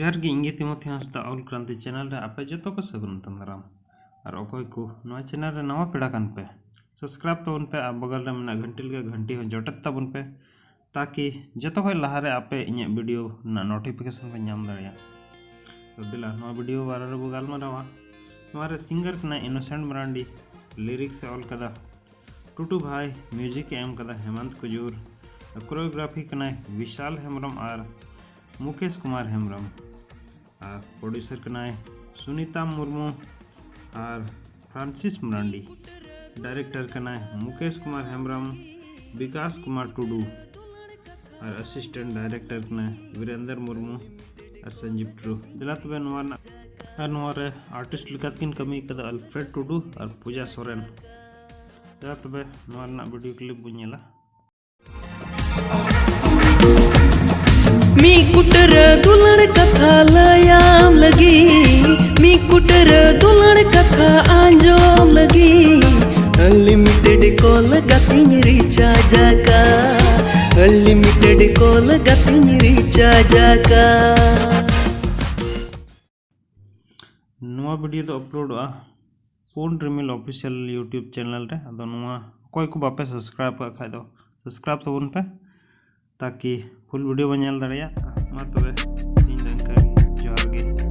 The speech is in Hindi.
जोहार गे इंगे तिमोथी हांसदा ऑल क्रांति चैनल रे आपे जो को सगुन तंदराम और अकय को नवा चैनल रे नवा पेड़ा कान पे सब्सक्राइब तबन पे आ बगल रे मेना घंटी लगे घंटी हो जटत तबन पे ताकि जतो खय लहा रे आपे इnye वीडियो ना नोटिफिकेशन पे नाम दाड़िया तो दिला नवा वीडियो बारे रे गाल मारावा हमारे सिंगर कना इनोसेंट मरांडी लिरिक्स ऑल कदा टूटू भाई म्यूजिक एम कदा हेमंत कुजूर कोरियोग्राफी कना विशाल हेम्ब्रम और मुकेश कुमार हेम्ब्रम और प्रोड्यूसर कनाए सुनीता मुर्मू और फ्रांसिस मरांडी डायरेक्टर कनाए मुकेश कुमार हेम्ब्रम विकास कुमार टुडू और असिस्टेंट डायरेक्टर कनाए वीरेंद्र मुर्मू और संजीव ट्रू दिला तबे नोरे आर्टिस्ट लिकातकिन कमी कदा अल्फ्रेड टुडू और पूजा सोरेन दिला तबे नोना वीडियो क्लिप बुझेला मी कुटर दुलड़ कथा लयाम लगी मी कुटर दुलड़ कथा आंजोम लगी अनलिमिटेड कॉल गतिंग रिचार्ज का अनलिमिटेड कॉल गतिंग रिचार्ज का नवा वीडियो तो अपलोड पूर्ण रिमिल ऑफिशियल यूट्यूब चैनल रे अदो नवा कोई को बापे सब्सक्राइब का खाय दो सब्सक्राइब तबन पे ताकि फुल वीडियो बन दाड़िया मा तबे इन जोहार गे।